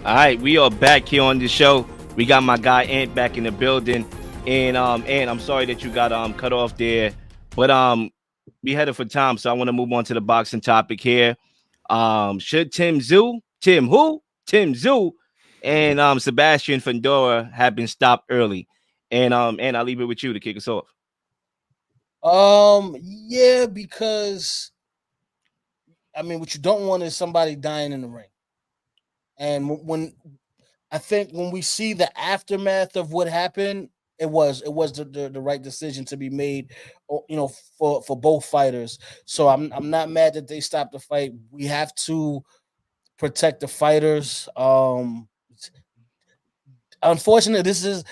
All right, we are back here on the show. We got my guy Ant back in the building, and Ant, I'm sorry that you got cut off there, but we headed for time, so I want to move on to the boxing topic here. Should Tim Tszyu and Sebastian Fundora have been stopped early? And I'll leave it with you to kick us off. Yeah, because I mean, what you don't want is somebody dying in the ring. And when I think when we see the aftermath of what happened, it was the right decision to be made, for both fighters. So I'm not mad that they stopped the fight. We have to protect the fighters. Unfortunately, this is,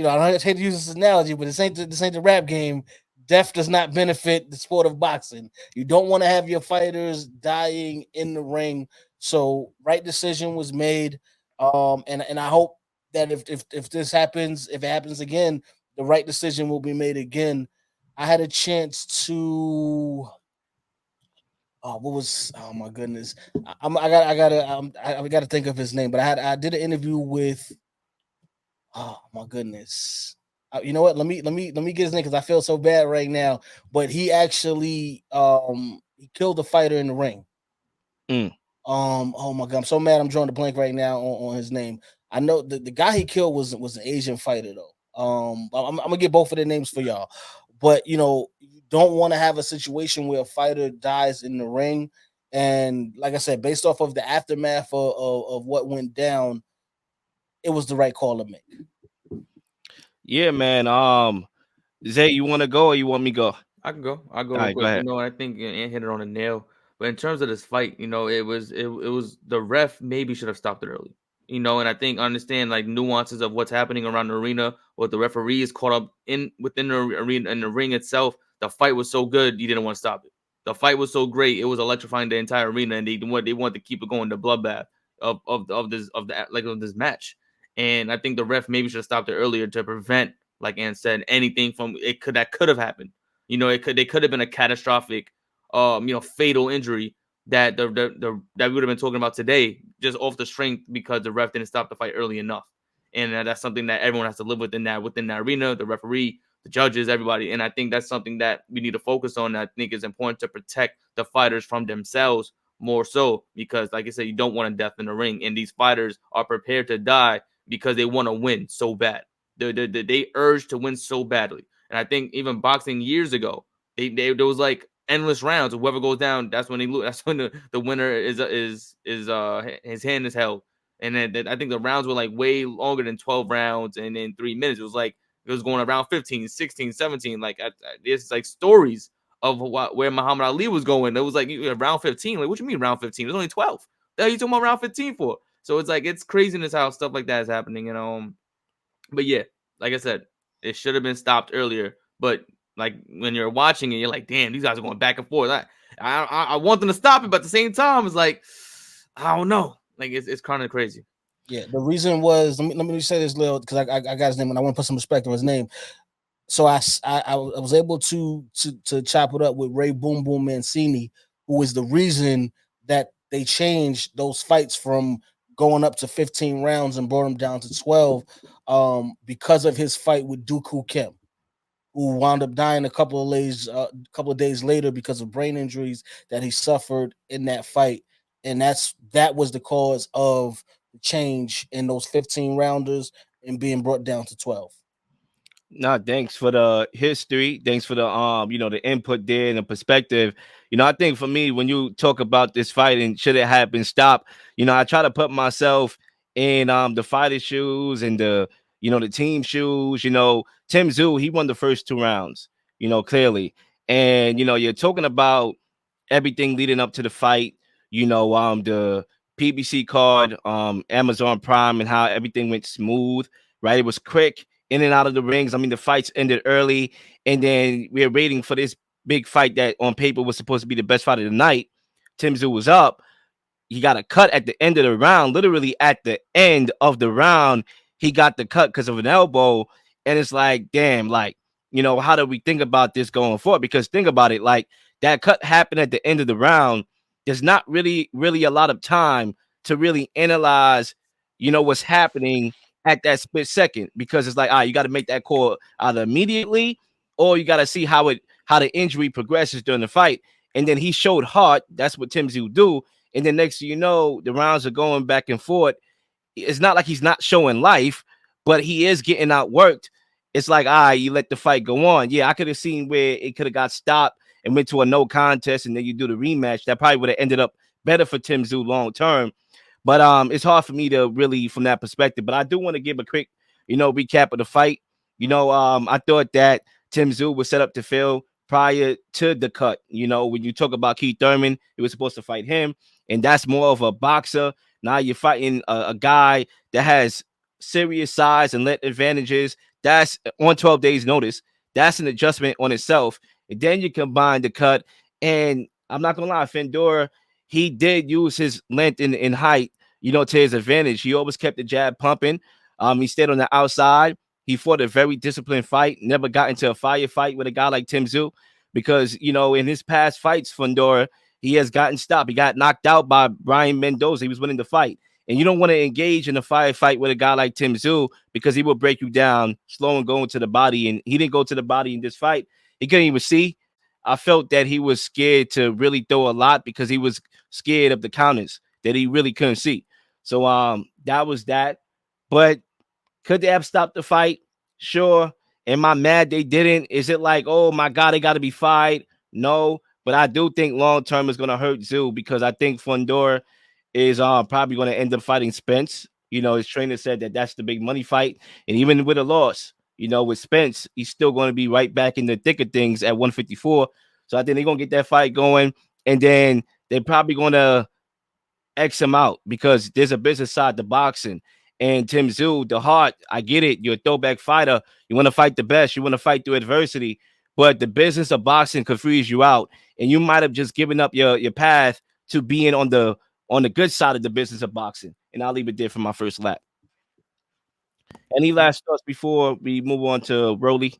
I hate to use this analogy, but this ain't the rap game. Death does not benefit the sport of boxing. You don't want to have your fighters dying in the ring. So right decision was made. And I hope that if this happens, if it happens again, the right decision will be made again. I had a chance to. What was? Oh my goodness! I gotta think of his name. But I did an interview with. Oh my goodness! You know what? Let me get his name because I feel so bad right now. But he actually he killed a fighter in the ring. Mm. Oh my god, I'm so mad. I'm drawing the blank right now on his name. I know the guy he killed was an Asian fighter though. I'm gonna get both of their names for y'all. But you don't want to have a situation where a fighter dies in the ring. And like I said, based off of the aftermath of what went down, it was the right call to make. Yeah, man. Zay, you want to go or you want me to go? All I can go. I'll go real right, go quick. ahead. I think Ant hit it on the nail. But in terms of this fight, it was the ref maybe should have stopped it early. And I think understand like nuances of what's happening around the arena, what the referee is caught up in within the arena and the ring itself. The fight was so good, you didn't want to stop it. The fight was so great, it was electrifying the entire arena, and they wanted to keep it going, the bloodbath of this match. And I think the ref maybe should have stopped it earlier to prevent, like Ant said, anything from it could have happened. They could have been a catastrophic, fatal injury that that we would have been talking about today, just off the strength because the ref didn't stop the fight early enough. And that's something that everyone has to live with within that arena, the referee, the judges, everybody. And I think that's something that we need to focus on. I think it's important to protect the fighters from themselves more so because, like I said, you don't want a death in the ring, and these fighters are prepared to die because they want to win so bad. They urge to win so badly. And I think even boxing years ago, there was like endless rounds. Whoever goes down, that's when they lose. That's when the winner is his hand is held. And then I think the rounds were like way longer than 12 rounds and in 3 minutes. It was like it was going around 15, 16, 17. Like it's like stories of where Muhammad Ali was going. It was like round 15. Like, what you mean round 15? It was only 12. The hell you talking about round 15 for? So it's like it's craziness how stuff like that is happening. But yeah, like I said, it should have been stopped earlier. But like when you're watching it, you're like, damn, these guys are going back and forth. I want them to stop it, but at the same time, it's like, I don't know. Like it's kind of crazy. Yeah, the reason was let me say this, Lil, because I got his name and I want to put some respect on his name. So I was able to chop it up with Ray Boom Boom Mancini, who is the reason that they changed those fights from going up to 15 rounds and brought them down to 12, because of his fight with Dooku Kim, who wound up dying a couple of days later because of brain injuries that he suffered in that fight. And that was the cause of the change in those 15 rounders and being brought down to 12. No, thanks for the history. Thanks for the the input there and the perspective. I think for me, when you talk about this fight and should it have been stopped, I try to put myself in the fighter's shoes and the team shoes. Tim Tszyu, he won the first two rounds, clearly. And you're talking about everything leading up to the fight, the PBC card, Amazon Prime, and how everything went smooth, right? It was quick in and out of the rings. I mean, the fights ended early, and then we're waiting for this big fight that on paper was supposed to be the best fight of the night. Tim Tszyu was up. He got a cut at the end of the round, literally at the end of the round. He got the cut because of an elbow. And it's like, damn, like, how do we think about this going forward? Because think about it, like that cut happened at the end of the round. There's not really a lot of time to really analyze, what's happening at that split second, because it's like, you got to make that call either immediately, or you got to see how the injury progresses during the fight. And then he showed heart. That's what Tim Tszyu do. And then next thing you know, the rounds are going back and forth. It's not like he's not showing life, but he is getting outworked. It's like, you let the fight go on. Yeah, I could have seen where it could have got stopped and went to a no contest, and then you do the rematch. That probably would have ended up better for Tim Tszyu long term. But it's hard for me to really from that perspective. But I do want to give a quick, recap of the fight. I thought that Tim Tszyu was set up to fail prior to the cut. When you talk about Keith Thurman, he was supposed to fight him, and that's more of a boxer. Now you're fighting a guy that has serious size and let advantages. That's on 12 days notice. That's an adjustment on itself. And then you combine the cut, and I'm not gonna lie, Fundora, he did use his length and height, to his advantage. He always kept the jab pumping. He stayed on the outside. He fought a very disciplined fight. Never got into a firefight with a guy like Tim Tszyu, because in his past fights, Fundora, he has gotten stopped. He got knocked out by Brian Mendoza. He was winning the fight. And you don't want to engage in a firefight with a guy like Tim Tszyu, because he will break you down slow and go into the body. And he didn't go to the body in this fight. He couldn't even see. I felt that he was scared to really throw a lot, because he was scared of the counters that he really couldn't see. So that was that. But could they have stopped the fight? Sure. Am I mad they didn't? Is it like, oh my God, they got to be fired? No. But I do think long term is going to hurt Tszyu, because I think Fundora is probably going to end up fighting Spence. His trainer said that that's the big money fight. And even with a loss, with Spence, he's still going to be right back in the thick of things at 154. So I think they're going to get that fight going. And then they're probably going to X him out, because there's a business side to boxing. And Tim Tszyu, the heart, I get it. You're a throwback fighter. You want to fight the best. You want to fight through adversity. But the business of boxing could freeze you out. And you might have just given up your path to being on the good side of the business of boxing. And I'll leave it there for my first lap. Any last thoughts before we move on to Rolly?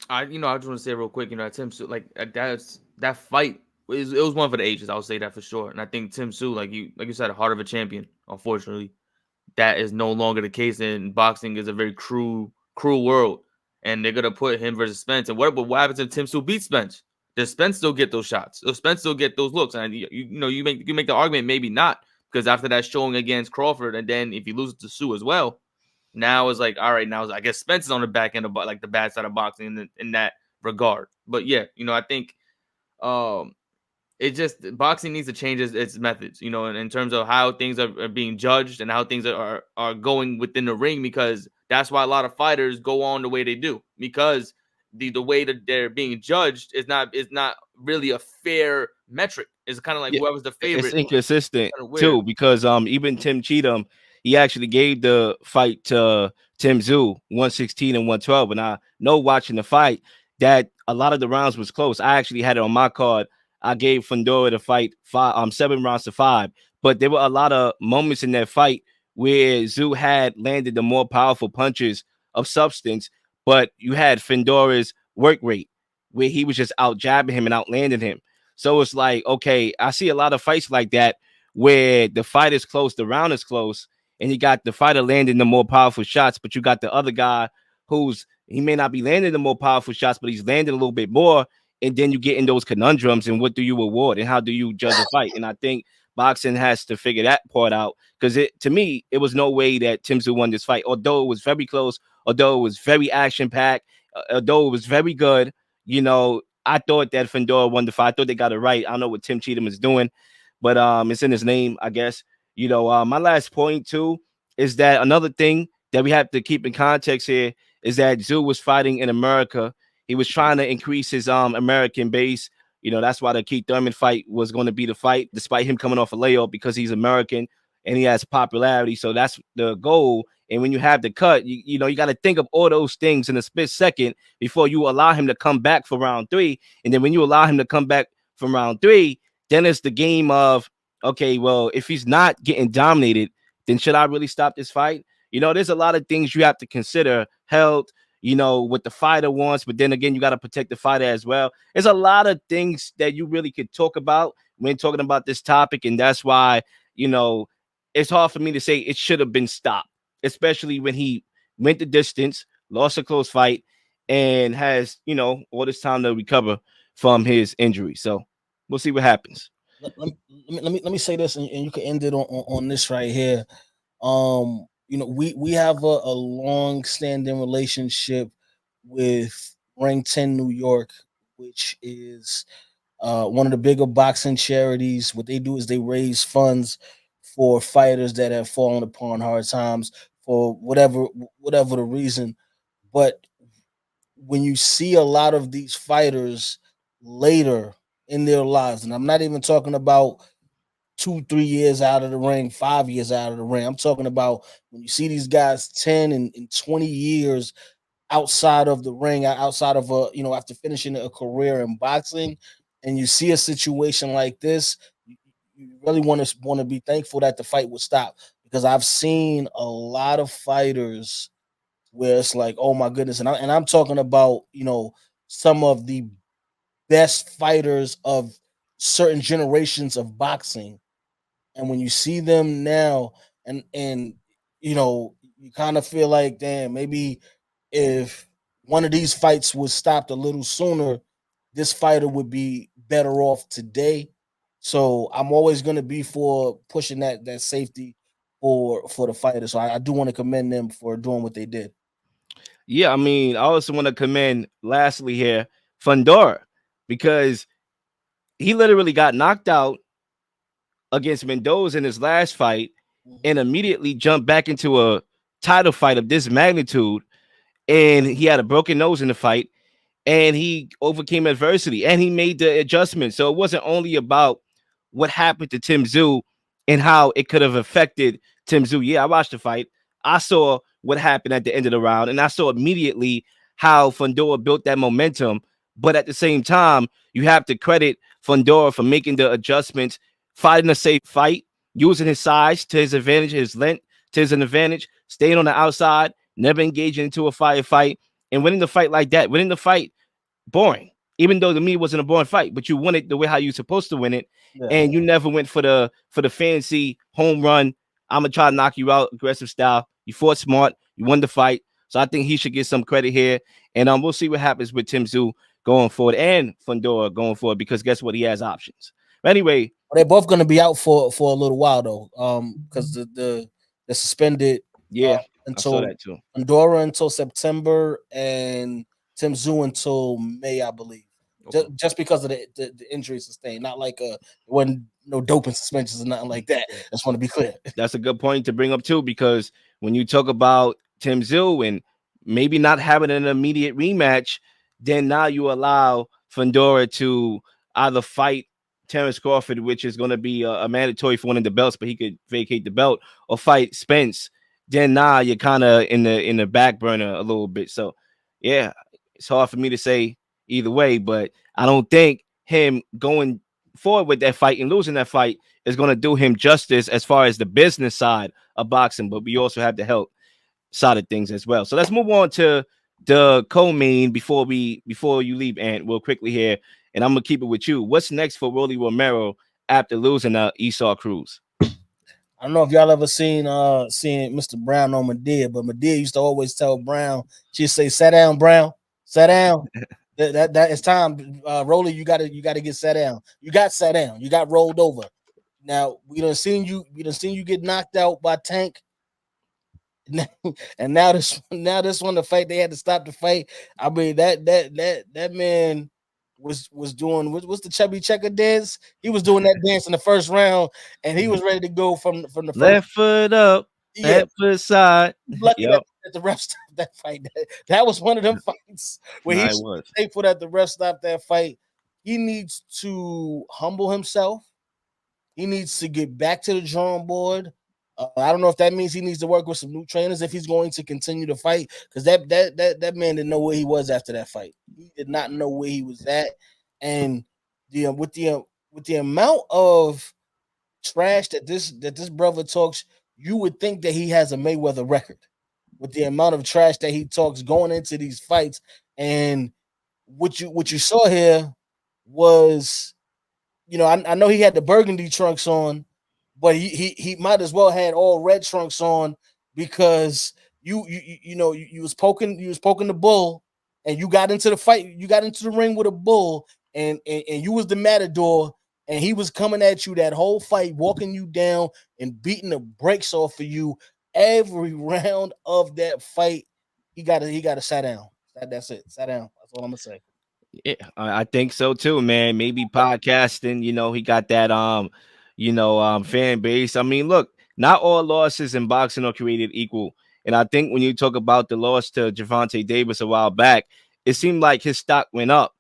I just want to say real quick, Tim Tszyu, like that fight it was one for the ages. I'll say that for sure. And I think Tim Tszyu, like you said, a heart of a champion. Unfortunately, that is no longer the case. And boxing is a very cruel world. And they're gonna put him versus Spence. And what happens if Tim Tszyu beats Spence? Does Spence still get those shots? Does Spence still get those looks? And you make the argument, maybe not, because after that showing against Crawford, and then if he loses to Tszyu as well, now it's like, all right, now I guess Spence is on the back end of like the bad side of boxing in that regard. But yeah, I think it just boxing needs to change its methods, and in terms of how things are being judged and how things are going within the ring, because that's why a lot of fighters go on the way they do, because the way that they're being judged is not really a fair metric. It's kind of like whoever's the favorite. It's inconsistent too, because even Tim Cheatham, he actually gave the fight to Tim Tszyu 116 and 112. And I know watching the fight that a lot of the rounds was close. I actually had it on my card. I gave Fundora the fight 7 rounds to 5. But there were a lot of moments in that fight where Tszyu had landed the more powerful punches of substance, but you had Fundora's work rate where he was just out jabbing him and out landing him. So it's like, okay, I see a lot of fights like that where the fight is close, the round is close, and you got the fighter landing the more powerful shots, but you got the other guy he may not be landing the more powerful shots, but he's landing a little bit more. And then you get in those conundrums, and what do you award, and how do you judge a fight? And I think boxing has to figure that part out, because to me, it was no way that Tim Tszyu won this fight, although it was very close, although it was very action-packed, although it was very good. I thought that Fundora won the fight. I thought they got it right. I don't know what Tim Cheatham is doing, but it's in his name, I guess. My last point too is that another thing that we have to keep in context here is that Tszyu was fighting in America. He was trying to increase his American base. That's why the Keith Thurman fight was going to be the fight, despite him coming off a layoff, because he's American and he has popularity. So that's the goal. And when you have the cut, you got to think of all those things in a split second before you allow him to come back for round 3. And then when you allow him to come back from round 3, then it's the game of, okay, well, if he's not getting dominated, then should I really stop this fight? There's a lot of things you have to consider. Health, what the fighter wants, but then again, you got to protect the fighter as well. There's a lot of things that you really could talk about when talking about this topic, and that's why, it's hard for me to say it should have been stopped, especially when he went the distance, lost a close fight, and has, all this time to recover from his injury. So we'll see what happens. Let me say this, and you can end it on this right here. We have a long standing relationship with Ring 10 New York, which is one of the bigger boxing charities. What they do is they raise funds for fighters that have fallen upon hard times for whatever the reason. But when you see a lot of these fighters later in their lives, and I'm not even talking about 2, 3 years out of the ring, 5 years out of the ring. I'm talking about when you see these guys 10 and 20 years outside of the ring, outside of after finishing a career in boxing, and you see a situation like this, you really want to be thankful that the fight would stop, because I've seen a lot of fighters where it's like, oh my goodness, and I'm talking about some of the best fighters of certain generations of boxing, and when you see them now, and you kind of feel like, damn, maybe if one of these fights was stopped a little sooner, this fighter would be better off today. So I'm always going to be for pushing that safety for the fighter. So I do want to commend them for doing what they did. Yeah, I mean, I also want to commend lastly here Fundora, because he literally got knocked out against Mendoza in his last fight and immediately jumped back into a title fight of this magnitude. And he had a broken nose in the fight, and he overcame adversity and he made the adjustment. So it wasn't only about what happened to Tim Tszyu and how it could have affected Tim Tszyu. Yeah, I watched the fight. I saw what happened at the end of the round, and I saw immediately how Fundora built that momentum. But at the same time, you have to credit Fundora for making the adjustments, fighting a safe fight, using his size to his advantage, his length to his advantage, staying on the outside, never engaging into a firefight, and winning the fight like that. Winning the fight boring, even though to me it wasn't a boring fight, but you won it the way how you're supposed to win it, Yeah. and you never went for the fancy home run. I'm gonna try to knock you out, aggressive style. You fought smart, you won the fight, so I think he should get some credit here. And we'll see what happens with Tim Tszyu going forward and Fundora going forward, because guess what, he has options. But anyway, They're both going to be out for a little while though, because they're suspended yeah, I saw until that too. Pandora until September, and Tim Tszyu until May, I believe. Okay. Just because of the injury sustained, not like when no doping suspensions and nothing like that. I just want to be clear. That's a good point to bring up too, because when you talk about Tim Tszyu and maybe not having an immediate rematch, then now you allow Fundora to either fight Terrence Crawford, which is going to be a mandatory for winning the belts, but he could vacate the belt, or fight Spence. Then now you're kind of in the back burner a little bit. So yeah, it's hard for me to say either way, but I don't think him going forward with that fight and losing that fight is going to do him justice as far as the business side of boxing, but we also have the health side of things as well. So let's move on to the co-main before you leave, Ant, real quickly here, and I'm gonna keep it with you. What's next for Rolly Romero after losing Isaac Cruz? I don't know if y'all ever seen Mr. Brown on Madea, but Madea used to always tell Brown, she'd say, "Sit down, Brown, sit down." That is time. Rolly, you gotta get sat down. You got sat down. You got rolled over. Now we done seen you get knocked out by Tank. And now this one, the fight, they had to stop the fight. I mean, that man was doing what's the chubby checker dance? He was doing that dance in the first round, and he was ready to go from the first. Left foot up, Yeah, left foot side. lucky Yep. that the ref stopped that fight. That was one of them fights where Nah, he it should was. be thankful that the ref stopped that fight. He needs to humble himself. He needs to get back to the drawing board. I don't know if that means he needs to work with some new trainers if he's going to continue to fight, because that man didn't know where he was after that fight. He did not know where he was at, and with the amount of trash that this brother talks, you would think that he has a Mayweather record with the amount of trash that he talks going into these fights. And what you saw here was, I know he had the burgundy trunks on, but he might as well had all red trunks on because you was poking the bull, and you got into the fight. You got into the ring with a bull, and you was the matador, and he was coming at you that whole fight, walking you down and beating the brakes off of you every round of that fight. He got to sit down. That's it. Sit down. That's all I'm gonna say. Yeah, I think so too, man. Maybe podcasting, he got that fan base. I mean, look, not all losses in boxing are created equal. And I think when you talk about the loss to Gervonta Davis a while back, it seemed like his stock went up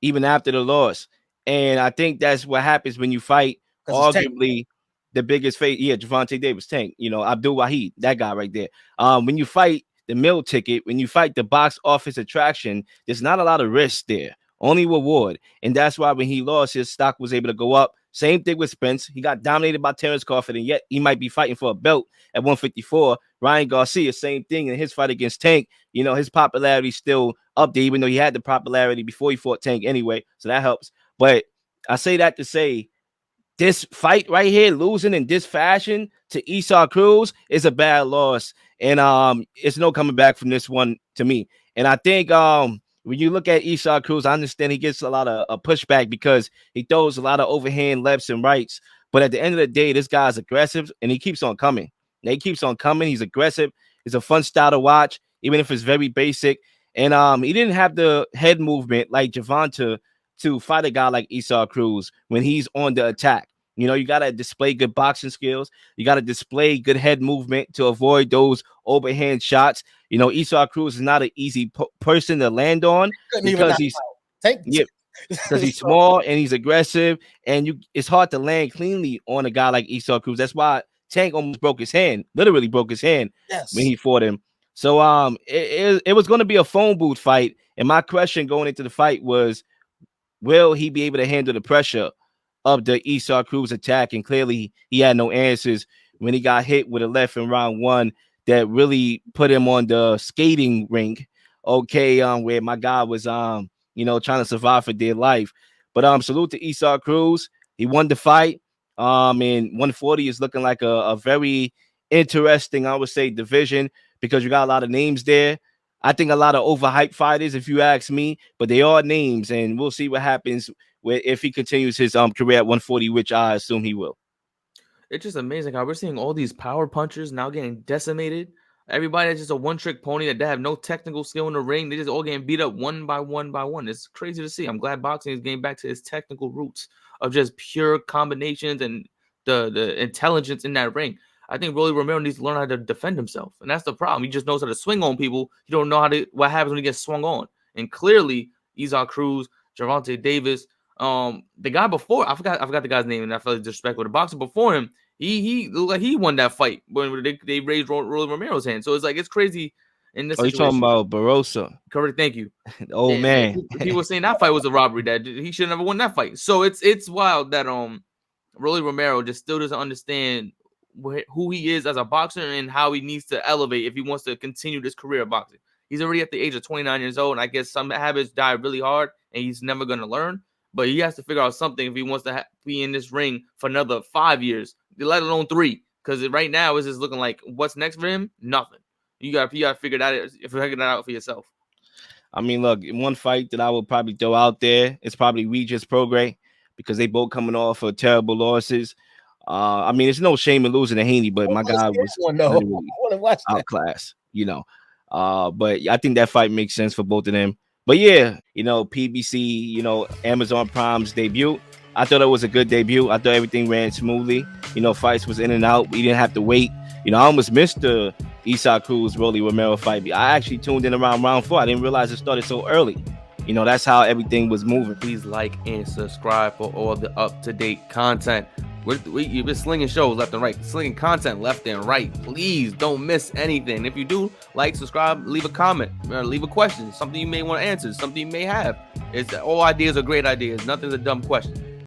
even after the loss. And I think that's what happens when you fight arguably the biggest face. Yeah, Gervonta Davis, Tank, Abdul Wahid, that guy right there. When you fight the meal ticket, when you fight the box office attraction, there's not a lot of risk there, only reward. And that's why when he lost, his stock was able to go up. Same thing with Spence. He got dominated by Terrence Crawford, and yet he might be fighting for a belt at 154. Ryan Garcia, same thing in his fight against Tank. His popularity still up there, even though he had the popularity before he fought Tank anyway. So that helps. But I say that to say this fight right here, losing in this fashion to Isaac Cruz, is a bad loss. And it's no coming back from this one to me. And I think when you look at Isaac Cruz, I understand he gets a lot of pushback because he throws a lot of overhand lefts and rights. But at the end of the day, this guy's aggressive and he keeps on coming. He keeps on coming. He's aggressive. It's a fun style to watch, even if it's very basic. And he didn't have the head movement like Gervonta to fight a guy like Isaac Cruz when he's on the attack. You got to display good boxing skills. You got to display good head movement to avoid those overhand shots. Isaac Cruz is not an easy person to land on because he's small and he's aggressive, and it's hard to land cleanly on a guy like Isaac Cruz. That's why Tank almost broke his hand, literally broke his hand when he fought him. So it was going to be a phone booth fight, and my question going into the fight was, will he be able to handle the pressure of the Isaac Cruz attack? And clearly he had no answers when he got hit with a left in round one that really put him on the skating rink. Where my guy was trying to survive for dear life. But salute to Isaac Cruz. He won the fight. And 140 is looking like a very interesting, I would say, division because you got a lot of names there. I think a lot of overhyped fighters, if you ask me, but they are names, and we'll see what happens if he continues his career at 140, which I assume he will. It's just amazing how we're seeing all these power punchers now getting decimated. Everybody that's just a one-trick pony that they have no technical skill in the ring. They just all getting beat up one by one by one. It's crazy to see. I'm glad boxing is getting back to its technical roots of just pure combinations and the intelligence in that ring. I think Rolly Romero needs to learn how to defend himself, and that's the problem. He just knows how to swing on people. He don't know what happens when he gets swung on. And clearly, Isaac Cruz, Gervonta Davis, the guy before, I forgot the guy's name, and I felt disrespectful. The boxer before him, he looked like he won that fight when they raised Rolly Romero's hand. So it's crazy in this situation. You're talking about Barroso. Correct, thank you. Oh man. He was saying that fight was a robbery, that he should have never won that fight. So it's wild that Rolly Romero just still doesn't understand who he is as a boxer and how he needs to elevate if he wants to continue this career of boxing. He's already at the age of 29 years old, and I guess some habits die really hard, and he's never going to learn. But he has to figure out something if he wants to be in this ring for another 5 years, let alone 3. Because right now it's just looking like what's next for him? Nothing. You got to figure that out for yourself. I mean, look, one fight that I would probably throw out there is probably Regis Prograis because they both coming off of terrible losses. I mean, it's no shame in losing to Haney, but my guy was outclassed, But I think that fight makes sense for both of them. But yeah, PBC, Amazon Prime's debut. I thought it was a good debut. I thought everything ran smoothly. Fights was in and out. We didn't have to wait. I almost missed the Isaac Cruz Rolly Romero fight. I actually tuned in around round 4. I didn't realize it started so early. That's how everything was moving. Please like and subscribe for all the up-to-date content. You've been slinging shows left and right, slinging content left and right. Please don't miss anything. If you do, like, subscribe, leave a comment, or leave a question, something you may want to answer, something you may have. All ideas are great ideas. Nothing's a dumb question.